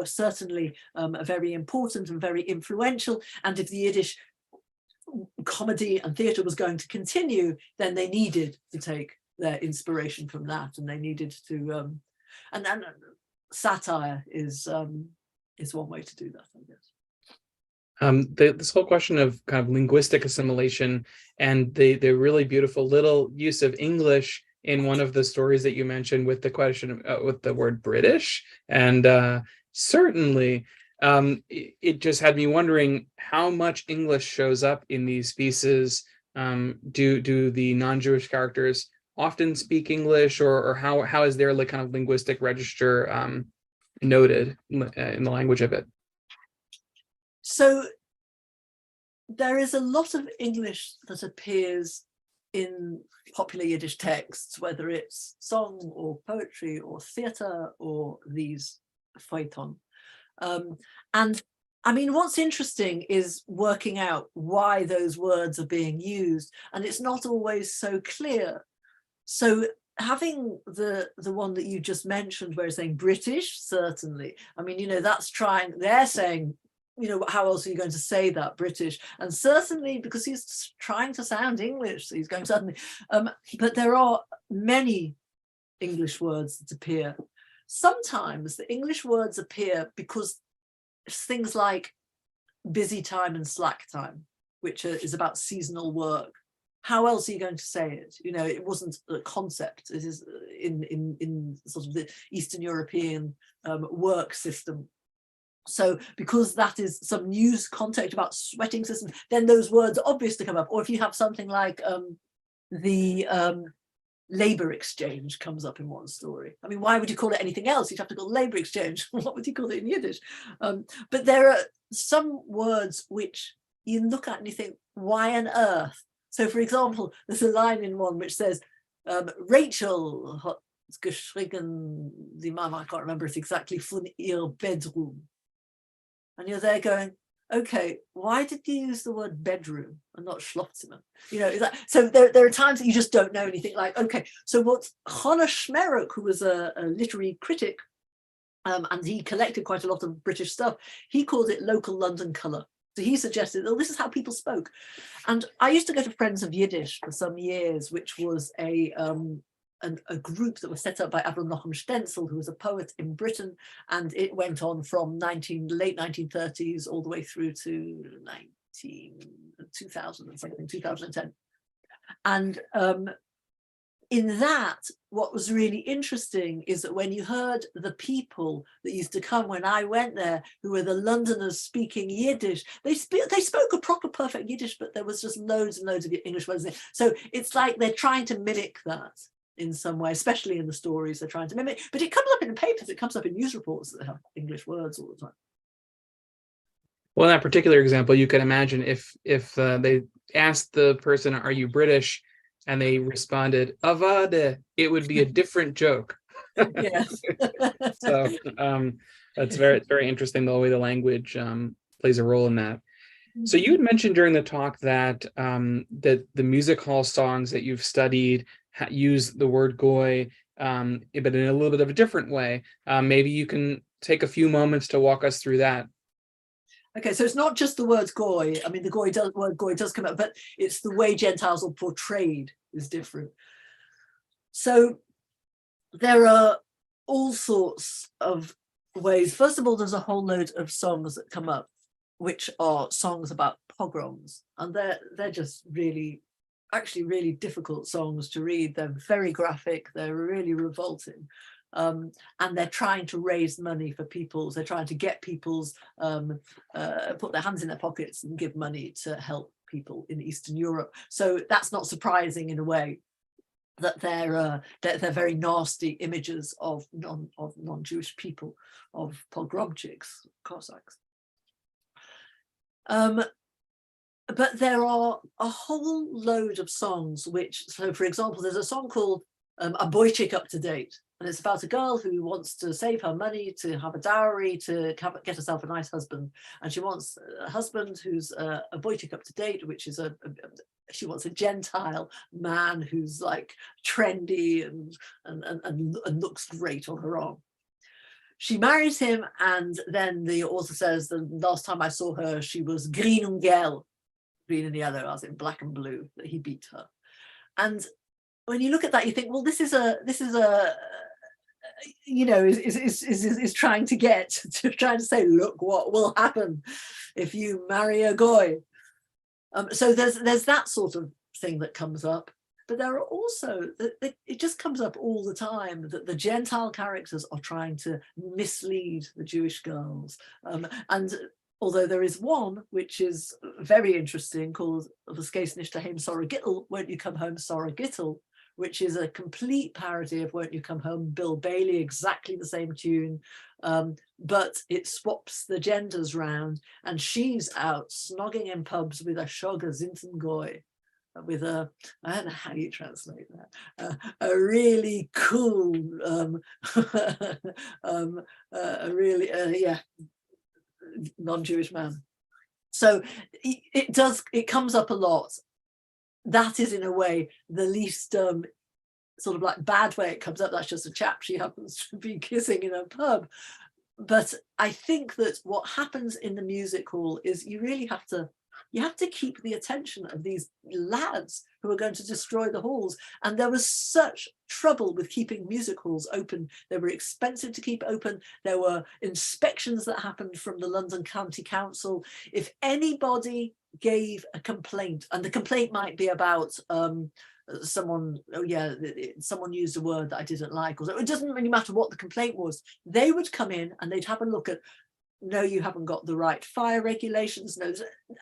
S2: certainly very important and very influential. And if the Yiddish comedy and theatre was going to continue, then they needed to take their inspiration from that, and they needed to and satire is one way to do that, I guess.
S1: This whole question of kind of linguistic assimilation and the really beautiful little use of English in one of the stories that you mentioned with the question of, with the word British, and certainly it just had me wondering how much English shows up in these pieces. Do the non-Jewish characters often speak English, or how is their like kind of linguistic register noted in the language of it?
S2: So there is a lot of English that appears in popular Yiddish texts, whether it's song or poetry or theatre or these feuilleton. And I mean, what's interesting is working out why those words are being used, and it's not always so clear. So having the one that you just mentioned, where it's saying British, certainly. I mean, you know, they're saying, you know, how else are you going to say that, British? And certainly because he's trying to sound English, so he's going suddenly. But there are many English words that appear. Sometimes the English words appear because things like busy time and slack time, which is about seasonal work. How else are you going to say it? You know, it wasn't a concept. It is in sort of the Eastern European work system. So because that is some news context about sweating system, then those words are obvious to come up. Or if you have something like the labor exchange comes up in one story. I mean, why would you call it anything else? You'd have to call it labor exchange. What would you call it in Yiddish? But there are some words which you look at and you think, why on earth? So for example, there's a line in one which says, Rachel hat geschrien, die Mama, I can't remember it exactly, von ihr bedroom. And you're there going, okay, why did you use the word bedroom and not Schlafzimmer? You know, so there are times that you just don't know anything. Like, okay, so what Hannah Schmeruk, who was a literary critic, and he collected quite a lot of British stuff, he called it local London colour. So he suggested, oh, this is how people spoke. And I used to go to Friends of Yiddish for some years, which was a group that was set up by Avraham Nochem Stenzel, who was a poet in Britain, and it went on from late 1930s all the way through to 2000 and something, 2010. And in that, what was really interesting is that when you heard the people that used to come when I went there, who were the Londoners speaking Yiddish, they spoke a proper perfect Yiddish, but there was just loads and loads of English words in there. So it's like they're trying to mimic that in some way, especially in the stories they're trying to mimic. But it comes up in the papers, it comes up in news reports that have English words all the time.
S1: Well, in that particular example, you can imagine if they asked the person, "Are you British?" and they responded, "Avade," it would be a different joke.
S2: Yes.
S1: So that's very interesting, the way the language plays a role in that. So you had mentioned during the talk that that the music hall songs that you've studied use the word goy, but in a little bit of a different way. Maybe you can take a few moments to walk us through that.
S2: Okay, so it's not just the word goy. I mean, the word goy does come out, but it's the way Gentiles are portrayed is different. So there are all sorts of ways. First of all, there's a whole load of songs that come up, which are songs about pogroms, and they're just actually really difficult songs to read. They're very graphic. They're really revolting. And they're trying to raise money for peoples. They're trying to get people's put their hands in their pockets and give money to help people in Eastern Europe. So that's not surprising in a way that they're very nasty images of non-Jewish people, of pogromchiks, Cossacks. But there are a whole load of songs which, so for example, there's a song called A Boychik Up to Date. And it's about a girl who wants to save her money to have a dowry to get herself a nice husband. And she wants a husband who's a wojciech up to date, which is she wants a Gentile man who's like trendy and looks great on her own. She marries him, and then the author says the last time I saw her, she was green and gelb, green and yellow, as in black and blue, that he beat her. And when you look at that, you think, well, this is a you know, is trying to say, look what will happen if you marry a goy. So there's that sort of thing that comes up. But there are also, it just comes up all the time that the Gentile characters are trying to mislead the Jewish girls. And although there is one which is very interesting called "Was gehst nicht daheim, Sorra Gittel," "Won't you come home, Sorra Gittel," which is a complete parody of "Won't You Come Home, Bill Bailey," exactly the same tune, but it swaps the genders round, and she's out snogging in pubs with a shoga zintengoy, with I don't know how you translate that, a really cool, a really, non-Jewish man. So it comes up a lot. That is in a way the least sort of like bad way it comes up. That's just a chap she happens to be kissing in a pub. But I think that what happens in the music hall is you really have to keep the attention of these lads who are going to destroy the halls. And there was such trouble with keeping music halls open. They were expensive to keep open. There were inspections that happened from the London County Council. If anybody gave a complaint, and the complaint might be about someone used a word that I didn't like, or it doesn't really matter what the complaint was, they would come in and they'd have a look at, no, you haven't got the right fire regulations, no,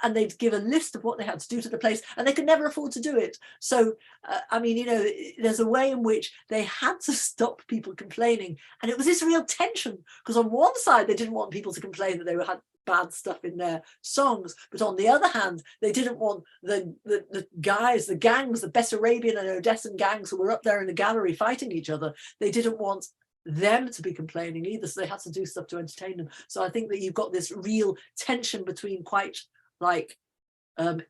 S2: and they'd give a list of what they had to do to the place, and they could never afford to do it. So I mean, you know, there's a way in which they had to stop people complaining, and it was this real tension, because on one side they didn't want people to complain that they had bad stuff in their songs, but on the other hand they didn't want the guys, the gangs, the Bessarabian and Odessan gangs who were up there in the gallery fighting each other, they didn't want them to be complaining either, so they had to do stuff to entertain them. So I think that you've got this real tension between quite like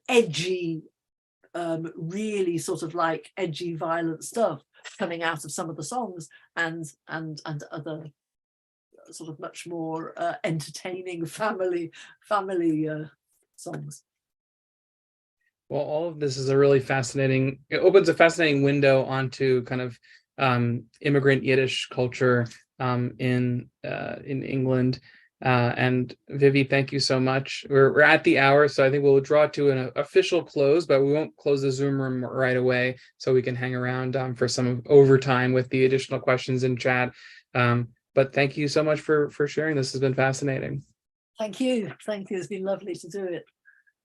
S2: edgy, really sort of like edgy violent stuff coming out of some of the songs, and other sort of much more entertaining family songs.
S1: Well, all of this is a really fascinating, it opens a fascinating window onto kind of immigrant Yiddish culture in England. And Vivi, thank you so much. We're at the hour, so I think we'll draw to an official close, but we won't close the Zoom room right away, so we can hang around for some overtime with the additional questions in chat. But thank you so much for sharing. This has been fascinating.
S2: Thank you. It's been lovely to do it.